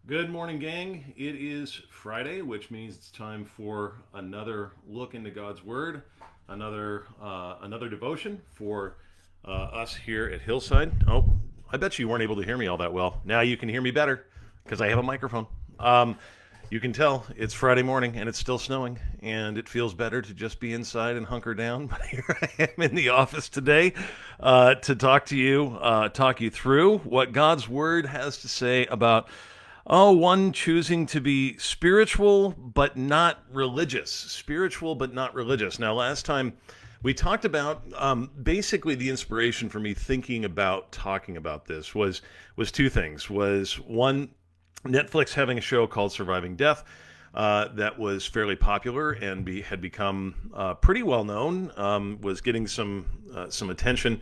Good morning, gang. It is Friday, which means it's time for another look into God's Word, another devotion for us here at Hillside. Oh, I bet you weren't able to hear me all that well. Now you can hear me better because I have a microphone. You can tell it's Friday morning and it's still snowing, and it feels better to just be inside and hunker down. But here I am in the office today to talk you through what God's Word has to say about one choosing to be spiritual but not religious. Spiritual but not religious. Now, last time we talked about basically the inspiration for me thinking about talking about this was two things. Was one, Netflix having a show called Surviving Death that was fairly popular and had become pretty well known, was getting some attention.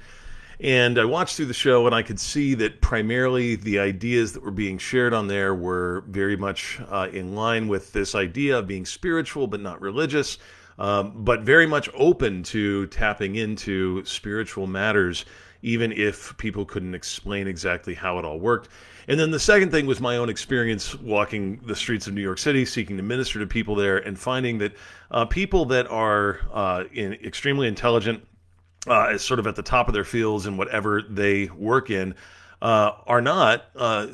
And I watched through the show, and I could see that primarily the ideas that were being shared on there were very much in line with this idea of being spiritual but not religious, but very much open to tapping into spiritual matters, even if people couldn't explain exactly how it all worked. And then the second thing was my own experience walking the streets of New York City, seeking to minister to people there, and finding that people that are extremely intelligent, sort of at the top of their fields in whatever they work in, are not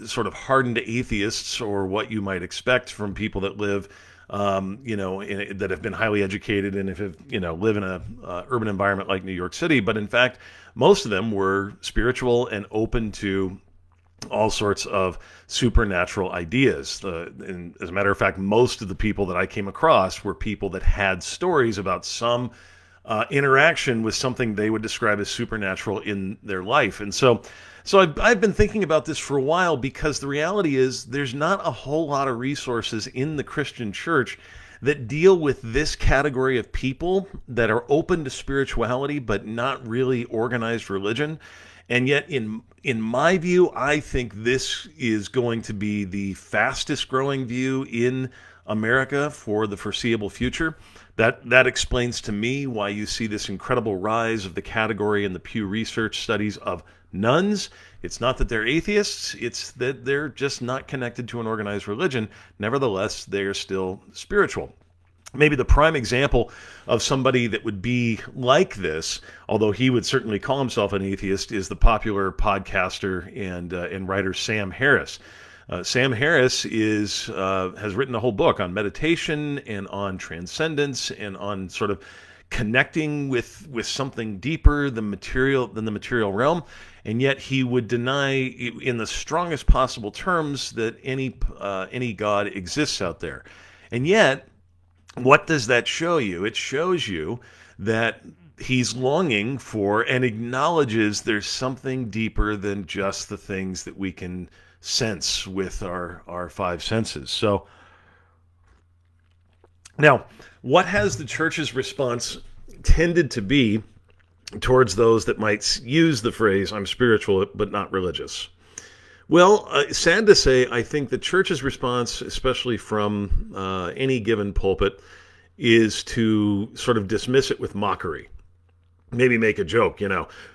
sort of hardened atheists or what you might expect from people that live, that have been highly educated and have, live in a urban environment like New York City. But in fact, most of them were spiritual and open to all sorts of supernatural ideas. And as a matter of fact, most of the people that I came across were people that had stories about some interaction with something they would describe as supernatural in their life. And so I've been thinking about this for a while, because the reality is there's not a whole lot of resources in the Christian church that deal with this category of people that are open to spirituality but not really organized religion. And yet, in my view, I think this is going to be the fastest growing view in America for the foreseeable future. That explains to me why you see this incredible rise of the category in the Pew Research studies of nuns. It's not that they're atheists, it's that they're just not connected to an organized religion. Nevertheless, they're still spiritual. Maybe the prime example of somebody that would be like this, although he would certainly call himself an atheist, is the popular podcaster and writer Sam Harris. Sam Harris has written a whole book on meditation and on transcendence and on sort of connecting with something deeper than the material realm, and yet he would deny in the strongest possible terms that any God exists out there. And yet, what does that show you? It shows you that he's longing for and acknowledges there's something deeper than just the things that we can sense with our five senses. So now, what has the church's response tended to be towards those that might use the phrase, I'm spiritual but not religious? Well, sad to say, I think the church's response, especially from any given pulpit, is to sort of dismiss it with mockery. Maybe make a joke,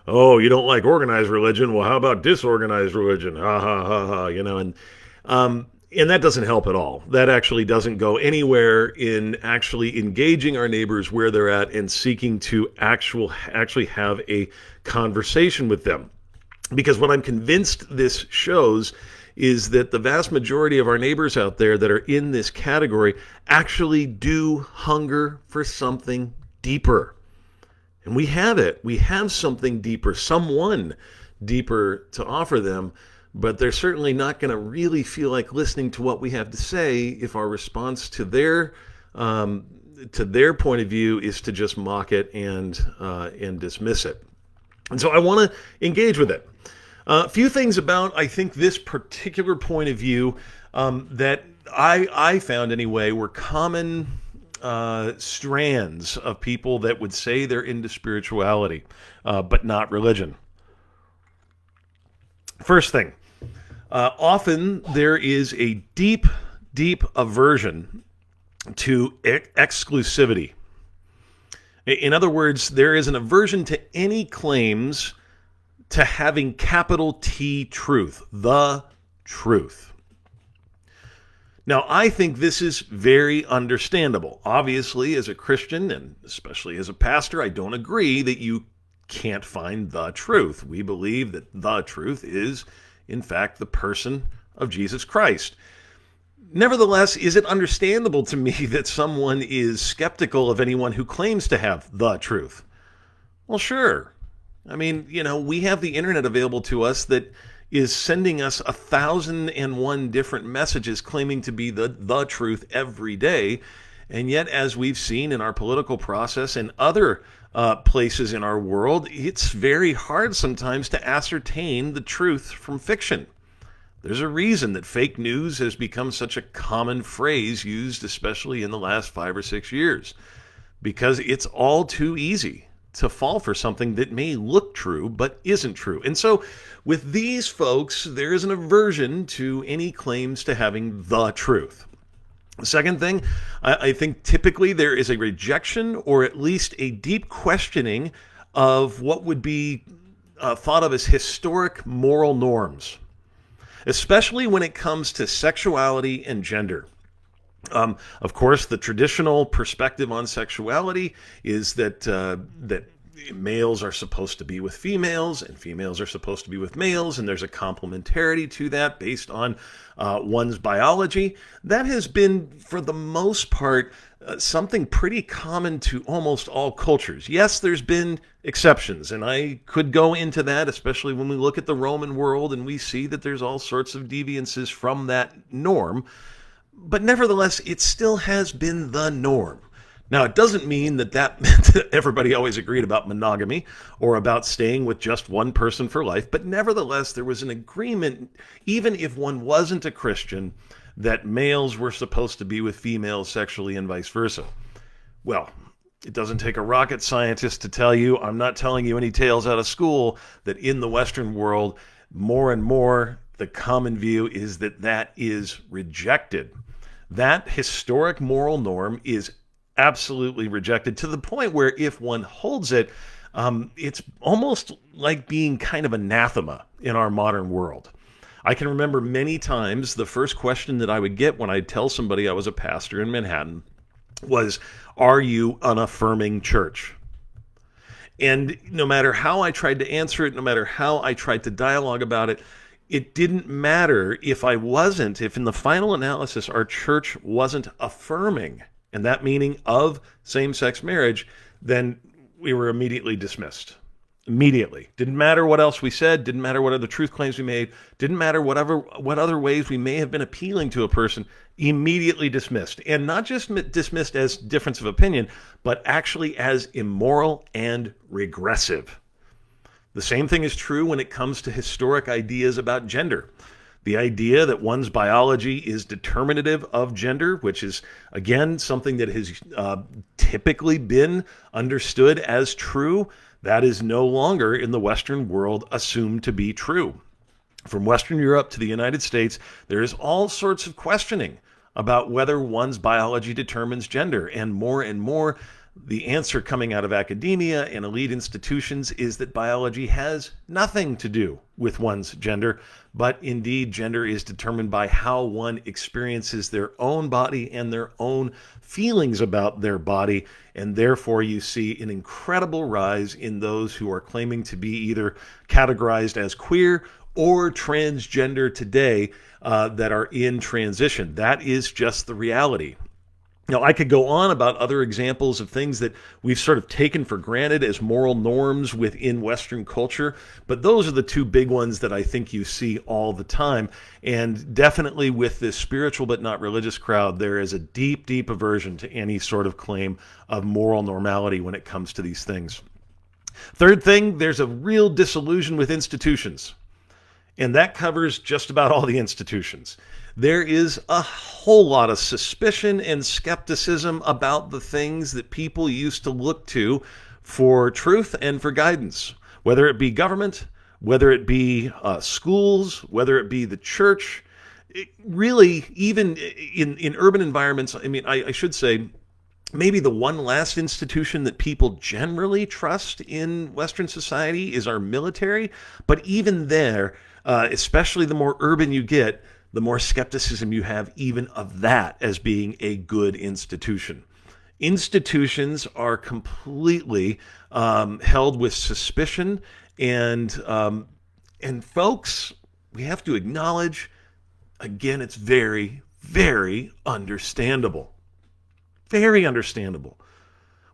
oh, you don't like organized religion? Well, how about disorganized religion? Ha, ha, ha, ha, and that doesn't help at all. That actually doesn't go anywhere in actually engaging our neighbors where they're at and seeking to actually have a conversation with them. Because what I'm convinced this shows is that the vast majority of our neighbors out there that are in this category actually do hunger for something deeper. And we have it. We have something deeper, someone deeper to offer them, but they're certainly not going to really feel like listening to what we have to say if our response to their point of view is to just mock it and dismiss it. And so I want to engage with it. A few things about, I think, this particular point of view that I found anyway were common strands of people that would say they're into spirituality, but not religion. First thing, often there is a deep, deep aversion to exclusivity. In other words, there is an aversion to any claims to having capital T truth, the truth. Now, I think this is very understandable. Obviously, as a Christian, and especially as a pastor, I don't agree that you can't find the truth. We believe that the truth is, in fact, the person of Jesus Christ. Nevertheless, is it understandable to me that someone is skeptical of anyone who claims to have the truth? Well, sure. I mean, we have the internet available to us that is sending us 1,001 different messages claiming to be the truth every day. And yet, as we've seen in our political process and other places in our world, it's very hard sometimes to ascertain the truth from fiction. There's a reason that fake news has become such a common phrase used, especially in the last 5 or 6 years, because it's all too easy to fall for something that may look true but isn't true. And so with these folks, there is an aversion to any claims to having the truth. The second thing, I think typically there is a rejection or at least a deep questioning of what would be thought of as historic moral norms, especially when it comes to sexuality and gender. Of course, the traditional perspective on sexuality is that males are supposed to be with females and females are supposed to be with males, and there's a complementarity to that based on one's biology. That has been, for the most part, something pretty common to almost all cultures. Yes, there's been exceptions, and I could go into that, especially when we look at the Roman world and we see that there's all sorts of deviances from that norm. But nevertheless, it still has been the norm. Now, it doesn't mean that meant that everybody always agreed about monogamy or about staying with just one person for life, but nevertheless, there was an agreement, even if one wasn't a Christian, that males were supposed to be with females sexually and vice versa. Well, it doesn't take a rocket scientist to tell you, I'm not telling you any tales out of school, that in the Western world, more and more, the common view is that that is rejected. That historic moral norm is absolutely rejected, to the point where if one holds it, it's almost like being kind of anathema in our modern world. I can remember many times the first question that I would get when I'd tell somebody I was a pastor in Manhattan was, are you an affirming church? And no matter how I tried to answer it, no matter how I tried to dialogue about it, it didn't matter if in the final analysis our church wasn't affirming, and that meaning of same-sex marriage, then we were immediately dismissed. Immediately. Didn't matter what else we said, didn't matter what other truth claims we made, didn't matter what other ways we may have been appealing to a person, immediately dismissed. And not just dismissed as difference of opinion, but actually as immoral and regressive. The same thing is true when it comes to historic ideas about gender. The idea that one's biology is determinative of gender, which is, again, something that has typically been understood as true, that is no longer in the Western world assumed to be true. From Western Europe to the United States, there is all sorts of questioning about whether one's biology determines gender, and more, the answer coming out of academia and elite institutions is that biology has nothing to do with one's gender, but indeed gender is determined by how one experiences their own body and their own feelings about their body, and therefore you see an incredible rise in those who are claiming to be either categorized as queer or transgender today that are in transition. That is just the reality. Now, I could go on about other examples of things that we've sort of taken for granted as moral norms within Western culture, but those are the two big ones that I think you see all the time. And definitely with this spiritual but not religious crowd, there is a deep, deep aversion to any sort of claim of moral normality when it comes to these things. Third thing, there's a real disillusion with institutions. And that covers just about all the institutions. There is a whole lot of suspicion and skepticism about the things that people used to look to for truth and for guidance, whether it be government, whether it be schools, whether it be the church. Really, even in urban environments, I mean, I should say, maybe the one last institution that people generally trust in Western society is our military. But even there, especially the more urban you get, the more skepticism you have even of that as being a good institution. Institutions are completely held with suspicion, and folks, we have to acknowledge, again, it's very, very understandable. Very understandable.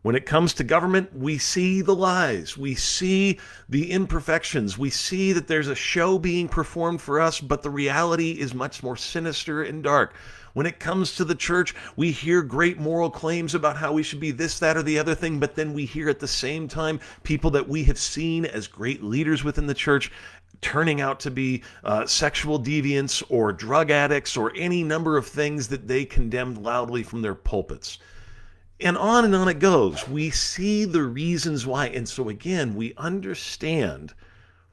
When it comes to government, we see the lies. We see the imperfections. We see that there's a show being performed for us, but the reality is much more sinister and dark. When it comes to the church, we hear great moral claims about how we should be this, that, or the other thing, but then we hear at the same time people that we have seen as great leaders within the church turning out to be sexual deviants or drug addicts or any number of things that they condemned loudly from their pulpits. And on it goes. We see the reasons why. And so again, we understand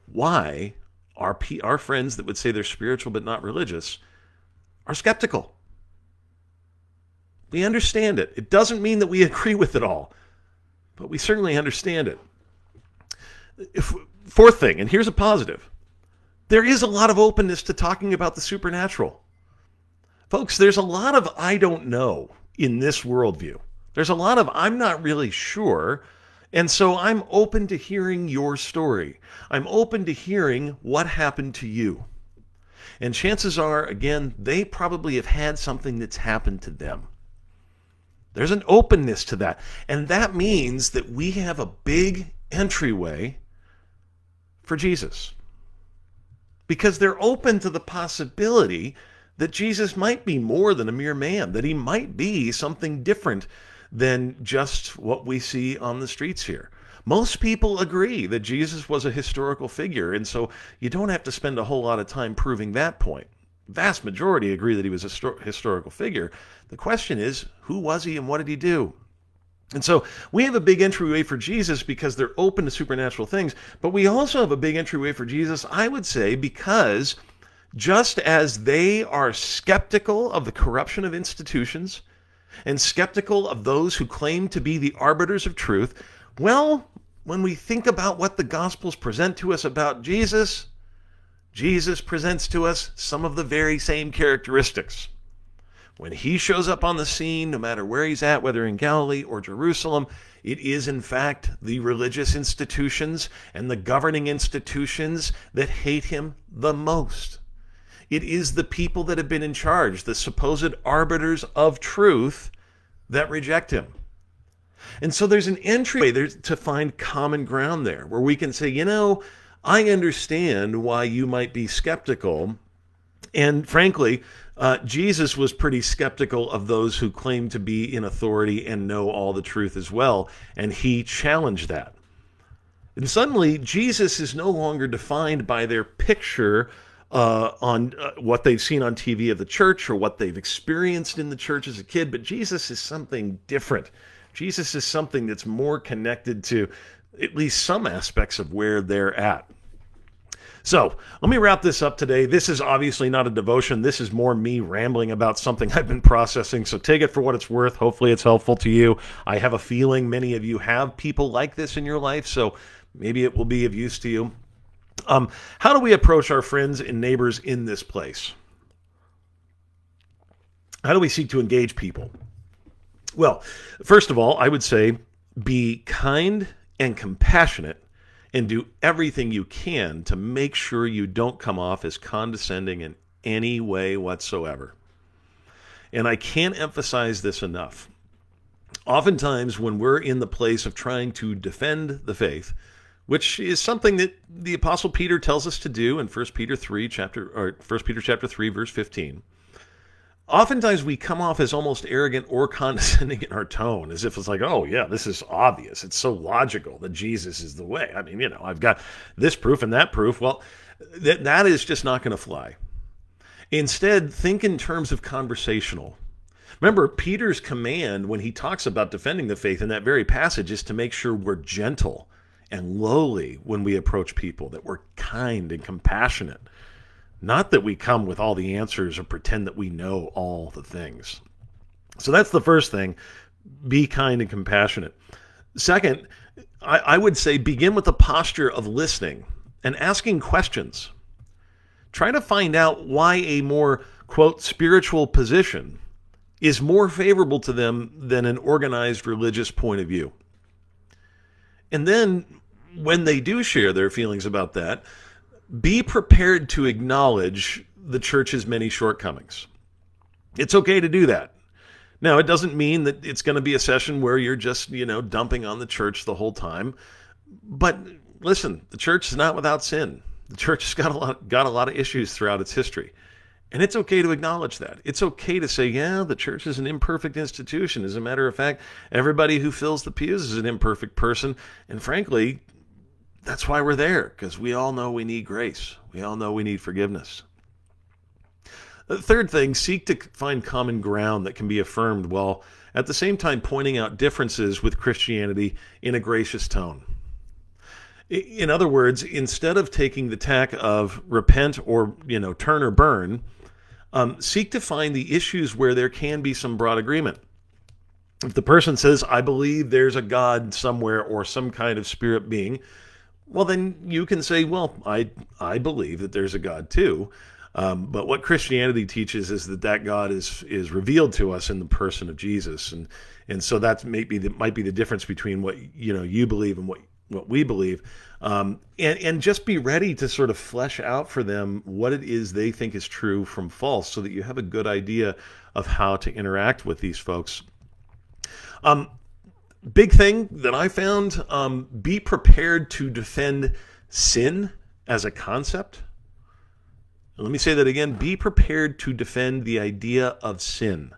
why our friends that would say they're spiritual but not religious are skeptical. We understand it. It doesn't mean that we agree with it all, but we certainly understand it. Fourth thing, and here's a positive. There is a lot of openness to talking about the supernatural. Folks, there's a lot of I don't know in this worldview. There's a lot of I'm not really sure, and so I'm open to hearing your story. I'm open to hearing what happened to you. And chances are, again, they probably have had something that's happened to them. There's an openness to that. And that means that we have a big entryway for Jesus. Because they're open to the possibility that Jesus might be more than a mere man, that he might be something different than just what we see on the streets here. Most people agree that Jesus was a historical figure, and so you don't have to spend a whole lot of time proving that point. Vast majority agree that he was a historical figure. The question is, who was he and what did he do? And so we have a big entryway for Jesus because they're open to supernatural things, but we also have a big entryway for Jesus, I would say, because just as they are skeptical of the corruption of institutions and skeptical of those who claim to be the arbiters of truth, well, when we think about what the Gospels present to us about Jesus, Jesus presents to us some of the very same characteristics. When he shows up on the scene, no matter where he's at, whether in Galilee or Jerusalem, it is in fact the religious institutions and the governing institutions that hate him the most. It is the people that have been in charge, the supposed arbiters of truth, that reject him. And so there's an entryway there to find common ground there, where we can say, I understand why you might be skeptical. And frankly, Jesus was pretty skeptical of those who claim to be in authority and know all the truth as well. And he challenged that. And suddenly, Jesus is no longer defined by their picture on what they've seen on TV of the church or what they've experienced in the church as a kid, but Jesus is something different. Jesus is something that's more connected to at least some aspects of where they're at. So let me wrap this up today. This is obviously not a devotion. This is more me rambling about something I've been processing. So take it for what it's worth. Hopefully it's helpful to you. I have a feeling many of you have people like this in your life, so maybe it will be of use to you. How do we approach our friends and neighbors in this place? How do we seek to engage people? Well, first of all, I would say be kind and compassionate and do everything you can to make sure you don't come off as condescending in any way whatsoever. And I can't emphasize this enough. Oftentimes, when we're in the place of trying to defend the faith, which is something that the Apostle Peter tells us to do in 1 Peter chapter 3, verse 15. Oftentimes we come off as almost arrogant or condescending in our tone, as if it's like, oh yeah, this is obvious. It's so logical that Jesus is the way. I mean, I've got this proof and that proof. Well, that is just not going to fly. Instead, think in terms of conversational. Remember, Peter's command when he talks about defending the faith in that very passage is to make sure we're gentle and lowly when we approach people, that we're kind and compassionate. Not that we come with all the answers or pretend that we know all the things. So that's the first thing. Be kind and compassionate. Second, I would say begin with the posture of listening and asking questions. Try to find out why a more quote, spiritual position is more favorable to them than an organized religious point of view. And then when they do share their feelings about that, be prepared to acknowledge the church's many shortcomings. It's okay to do that. Now, it doesn't mean that it's going to be a session where you're just, dumping on the church the whole time. But listen, the church is not without sin. The church has got a lot of issues throughout its history. And it's okay to acknowledge that. It's okay to say, yeah, the church is an imperfect institution. As a matter of fact, everybody who fills the pews is an imperfect person. And frankly, that's why we're there, because we all know we need grace. We all know we need forgiveness. The third thing, seek to find common ground that can be affirmed while at the same time pointing out differences with Christianity in a gracious tone. In other words, instead of taking the tack of repent or, turn or burn, seek to find the issues where there can be some broad agreement. If the person says, I believe there's a God somewhere or some kind of spirit being, well, then you can say, well, I believe that there's a God too. But what Christianity teaches is that God is revealed to us in the person of Jesus. And so that might be the difference between what you believe and what we believe. And just be ready to sort of flesh out for them what it is they think is true from false so that you have a good idea of how to interact with these folks. Big thing that I found, be prepared to defend sin as a concept. Let me say that again. Be prepared to defend the idea of sin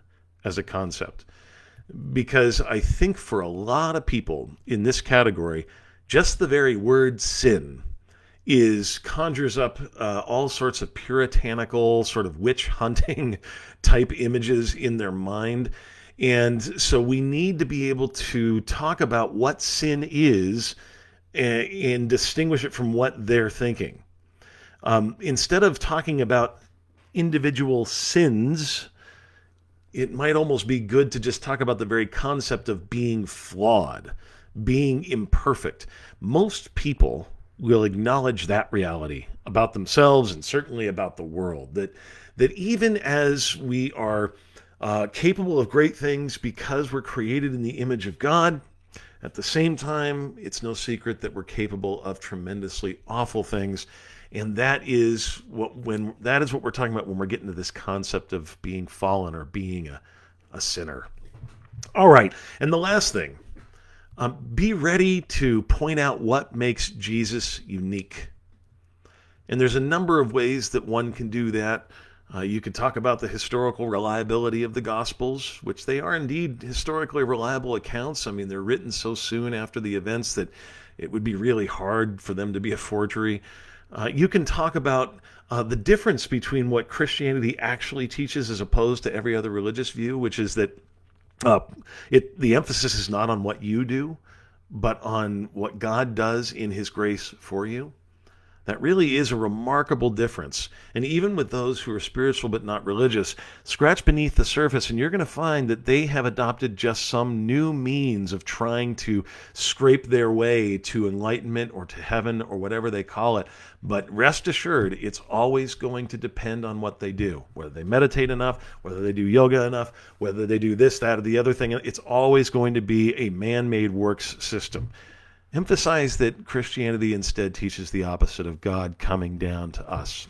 as a concept. Because I think for a lot of people in this category, just the very word sin conjures up all sorts of puritanical, sort of witch hunting type images in their mind. And so we need to be able to talk about what sin is and distinguish it from what they're thinking. Instead of talking about individual sins, it might almost be good to just talk about the very concept of being flawed, being imperfect. Most people will acknowledge that reality about themselves and certainly about the world, that even as we are capable of great things because we're created in the image of God, at the same time, it's no secret that we're capable of tremendously awful things. And that is what we're talking about when we're getting to this concept of being fallen or being a sinner. All right, and the last thing, be ready to point out what makes Jesus unique. And there's a number of ways that one can do that. You could talk about the historical reliability of the Gospels, which they are indeed historically reliable accounts. I mean, they're written so soon after the events that it would be really hard for them to be a forgery. You can talk about the difference between what Christianity actually teaches as opposed to every other religious view, which is that the emphasis is not on what you do, but on what God does in His grace for you. That really is a remarkable difference. And even with those who are spiritual but not religious, scratch beneath the surface and you're going to find that they have adopted just some new means of trying to scrape their way to enlightenment or to heaven or whatever they call it. But rest assured, it's always going to depend on what they do. Whether they meditate enough, whether they do yoga enough, whether they do this, that, or the other thing. It's always going to be a man-made works system. Emphasize that Christianity instead teaches the opposite of God coming down to us.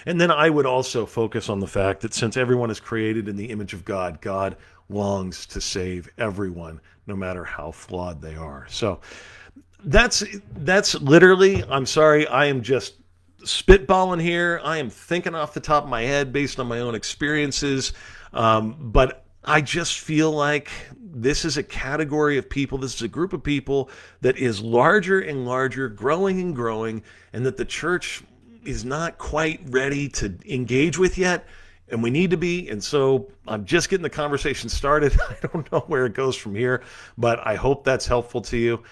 And then I would also focus on the fact that since everyone is created in the image of God, God longs to save everyone, no matter how flawed they are. So that's literally, I'm sorry, I am just spitballing here. I am thinking off the top of my head based on my own experiences. But I just feel like this is a category of people, this is a group of people that is larger and larger, growing and growing, and that the church is not quite ready to engage with yet, and we need to be. And so I'm just getting the conversation started. I don't know where it goes from here, but I hope that's helpful to you.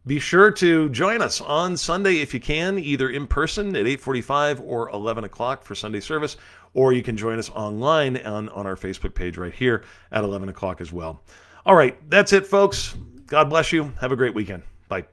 Be sure to join us on Sunday if you can, either in person at 8:45 or 11 o'clock for Sunday service, or you can join us online on our Facebook page right here at 11 o'clock as well. All right, that's it, folks. God bless you. Have a great weekend. Bye.